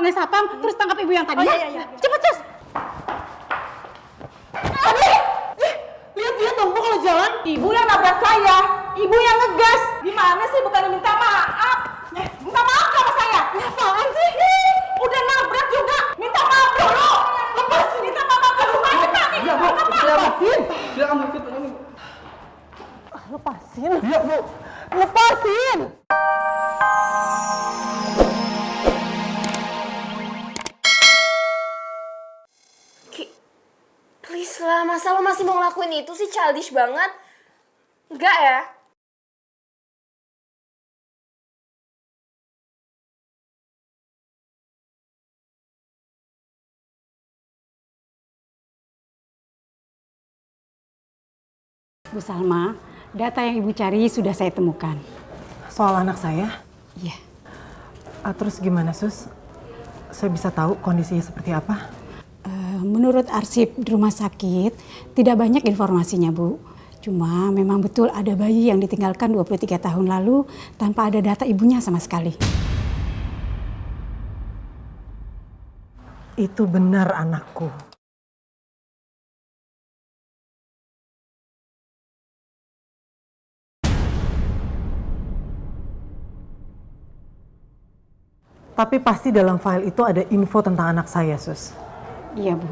panggil satpam, terus tangkap ibu yang tadi. Iya. Cepet, Sus. Aduh, lihat dong, Bu kalau jalan. Ibu yang nabrak saya, ibu yang ngegas. Gimana sih bukannya minta maaf? Minta maaf sama saya. Apaan sih? Udah nabrak juga, minta maaf dulu. Lepasin, minta maaf ke rumah kita nih. Iya, Bu. Lepasin. Silakan Bu, silakan Bu. Lepasin. Iya, Bu. Lepasin. Ki, please lah, masa lo masih mau ngelakuin itu sih, childish banget. Enggak ya? Bu Salma, data yang Ibu cari sudah saya temukan. Soal anak saya? Iya. Terus gimana, Sus? Saya bisa tahu kondisinya seperti apa? Menurut arsip di rumah sakit, tidak banyak informasinya, Bu. Cuma memang betul ada bayi yang ditinggalkan 23 tahun lalu tanpa ada data ibunya sama sekali. Itu benar anakku. Tapi pasti dalam file itu ada info tentang anak saya, Sus. Iya, Bu.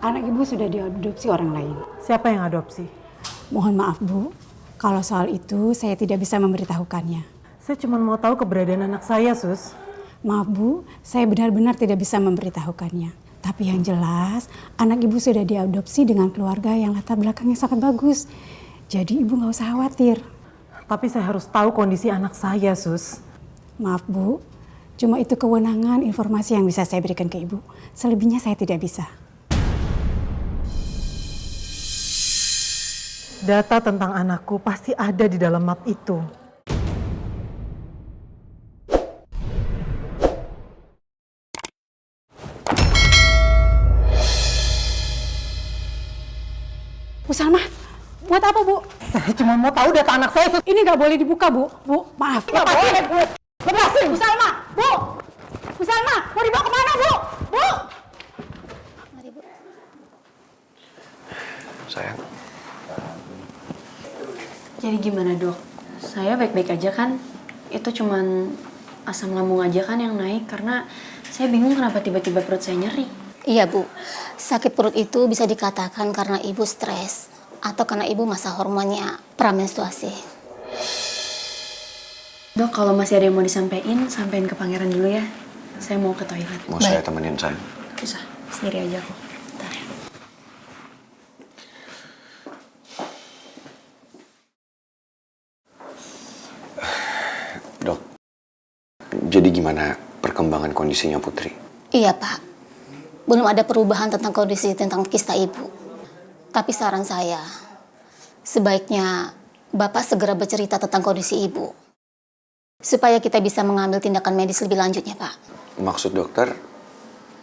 Anak Ibu sudah diadopsi orang lain. Siapa yang adopsi? Mohon maaf, Bu. Kalau soal itu saya tidak bisa memberitahukannya. Saya cuma mau tahu keberadaan anak saya, Sus. Maaf, Bu. Saya benar-benar tidak bisa memberitahukannya. Tapi yang jelas, anak Ibu sudah diadopsi dengan keluarga yang latar belakangnya sangat bagus. Jadi Ibu nggak usah khawatir. Tapi saya harus tahu kondisi anak saya, Sus. Maaf, Bu. Cuma itu kewenangan informasi yang bisa saya berikan ke Ibu. Selebihnya saya tidak bisa. Data tentang anakku pasti ada di dalam map itu. Bu Salma, buat apa, Bu? Saya cuma mau tahu data anak saya, Sus. Ini nggak boleh dibuka, Bu. Bu, maaf. Lepasin, Bu. Lepasin. Bu Salma, Bu. Bu Salma, mau dibawa kemana, Bu? Bu. Mari, Bu. Sayang. Jadi gimana, Dok? Saya baik-baik aja kan? Itu cuman asam lambung aja kan yang naik karena saya bingung kenapa tiba-tiba perut saya nyeri. Iya, Bu. Sakit perut itu bisa dikatakan karena ibu stres atau karena ibu masa hormonnya pramenstruasi. Dok, kalau masih ada yang mau disampaikan, sampein ke Pangeran dulu ya. Saya mau ke toilet. Mau saya temenin, sayang? Usah, sendiri aja kok. Bentar ya. Dok, jadi gimana perkembangan kondisinya Putri? Iya, Pak. Belum ada perubahan tentang kondisi tentang kista ibu. Tapi saran saya, sebaiknya Bapak segera bercerita tentang kondisi ibu. Supaya kita bisa mengambil tindakan medis lebih lanjutnya, Pak. Maksud dokter,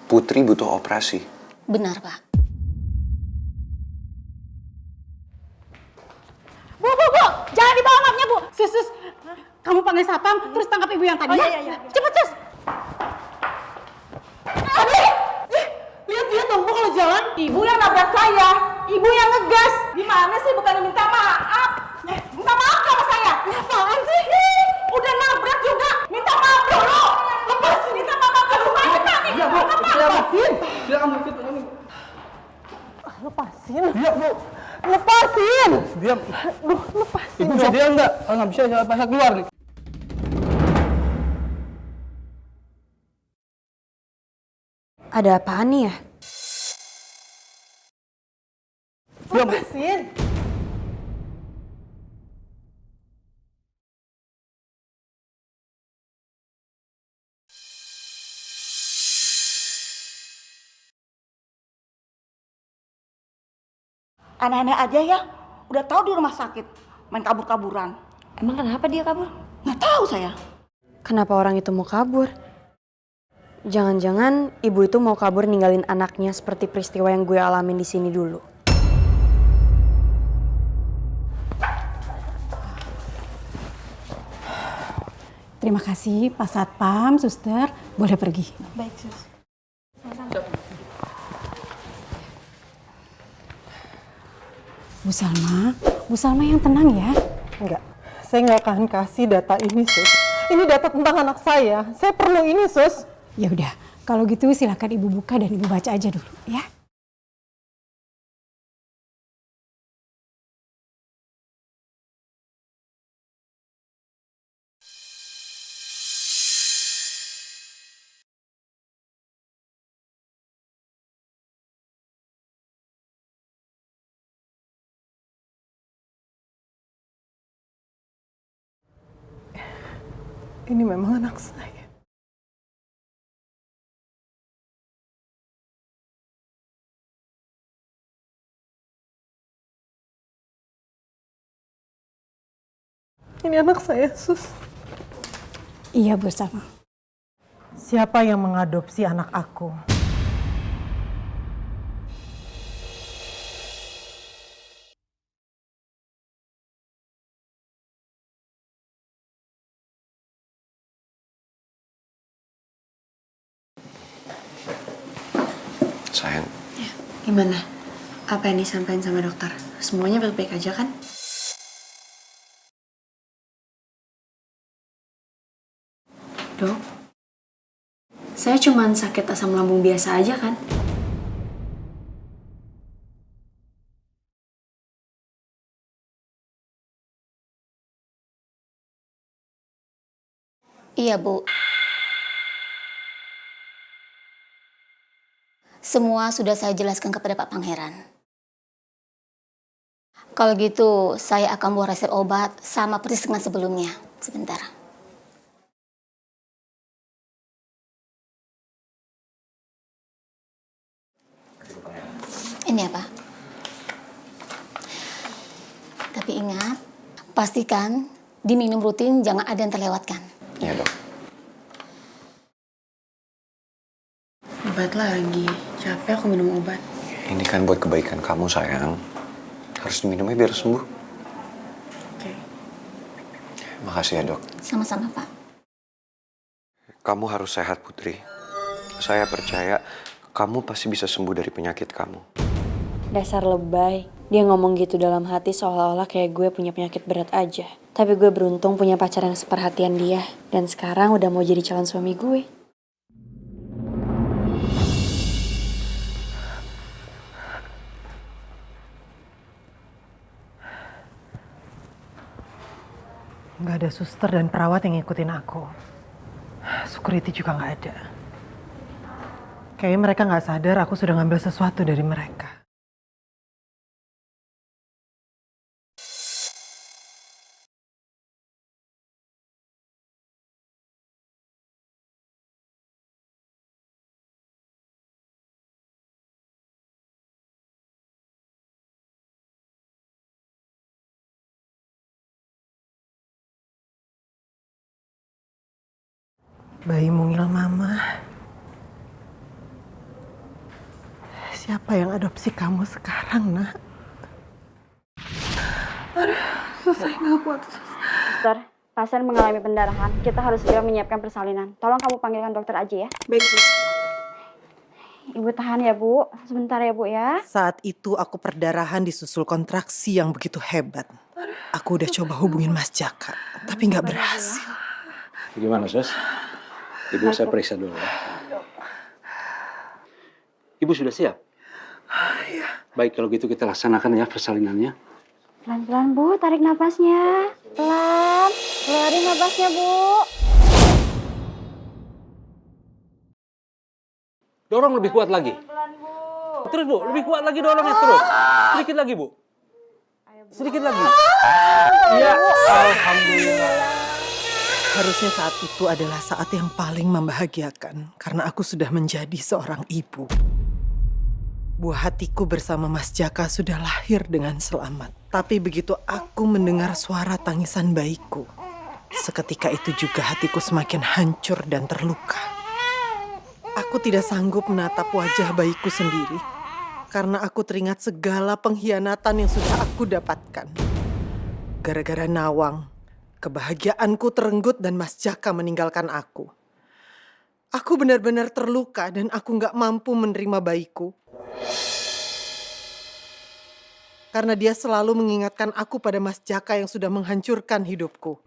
Putri butuh operasi. Benar, Pak. Bu, jangan dibawa mapnya, Bu. Sus, kamu panggil satpam, terus tangkap ibu yang tadi. Iya. Cepet, Sus. Aduh, lihat dong, Bu kalau jalan. Ibu yang nabrak saya, ibu yang ngegas. Gimana sih bukannya minta maaf? Minta maaf sama saya. Apaan sih? Udah nabrak juga, minta maaf dulu. Lepasin, minta maaf ke rumah kita nih. Iya, Bu. Lepasin. Silakan Bu, silakan Bu. Lepasin. Iya, Bu. Lepasin. Diam. Lepasin. Ibu bisa diam nggak? Kalau nggak bisa, saya keluar nih. Ada apaan nih ya? Diam, Bu. Lepasin. Aneh-aneh aja ya, udah tahu di rumah sakit, main kabur-kaburan. Emang kenapa dia kabur? Nggak tahu saya. Kenapa orang itu mau kabur? Jangan-jangan ibu itu mau kabur ninggalin anaknya seperti peristiwa yang gue alamin di sini dulu. Terima kasih Pak Satpam, Suster. Boleh pergi. Baik, Sus. Bu Salma yang tenang ya. Enggak, saya nggak akan kasih data ini, Sus. Ini data tentang anak saya. Saya perlu ini, Sus. Ya udah, kalau gitu silakan Ibu buka dan Ibu baca aja dulu ya. Ini memang anak saya. Ini anak saya, Sus. Iya Bu Salma. Siapa yang mengadopsi anak aku? Sayang, Gimana? Apa yang disampaikan sama dokter? Semuanya baik-baik aja kan? Dok, saya cuma sakit asam lambung biasa aja kan? Iya, Bu. Semua sudah saya jelaskan kepada Pak Pangeran. Kalau gitu, saya akan buat resep obat sama persis dengan sebelumnya. Sebentar. Ini apa? Tapi ingat, pastikan diminum rutin, jangan ada yang terlewatkan. ya dok. Obat lagi. Capek aku minum obat. Ini kan buat kebaikan kamu sayang. Harus diminumnya biar sembuh. Oke. Makasih ya dok. Sama-sama, Pak. Kamu harus sehat Putri. Saya percaya kamu pasti bisa sembuh dari penyakit kamu. Dasar lebay. Dia ngomong gitu dalam hati seolah-olah kayak gue punya penyakit berat aja. Tapi gue beruntung punya pacar yang seperhatian dia. Dan sekarang udah mau jadi calon suami gue. Nggak ada suster dan perawat yang ngikutin aku. Security juga nggak ada. Kayaknya mereka nggak sadar aku sudah ngambil sesuatu dari mereka. Bayi mungil mama. Siapa yang adopsi kamu sekarang, nak? Aduh, susah nggak kuat. Dokter, pasien mengalami pendarahan. Kita harus segera menyiapkan persalinan. Tolong kamu panggilkan dokter aja ya. Baik, Sus. Ibu tahan ya, Bu. Sebentar ya, Bu ya. Saat itu aku perdarahan disusul kontraksi yang begitu hebat. Aku udah coba hubungin Mas Jaka, tapi nggak berhasil. Gimana, Sus? Ibu saya periksa dulu ya. Ibu sudah siap? Iya. Baik, kalau gitu kita laksanakan ya persalinannya. Pelan-pelan, Bu. Tarik napasnya. Pelan. Keluarin napasnya, Bu. Dorong lebih kuat lagi. Terus, Bu. Lebih kuat lagi dorongnya terus. Sedikit lagi, Bu. Sedikit lagi. Iya. Alhamdulillah. Harusnya saat itu adalah saat yang paling membahagiakan karena aku sudah menjadi seorang ibu. Buah hatiku bersama Mas Jaka sudah lahir dengan selamat. Tapi begitu aku mendengar suara tangisan bayiku, seketika itu juga hatiku semakin hancur dan terluka. Aku tidak sanggup menatap wajah bayiku sendiri karena aku teringat segala pengkhianatan yang sudah aku dapatkan. Gara-gara Nawang, kebahagiaanku terenggut dan Mas Jaka meninggalkan aku. Aku benar-benar terluka dan aku nggak mampu menerima bayiku. Karena dia selalu mengingatkan aku pada Mas Jaka yang sudah menghancurkan hidupku.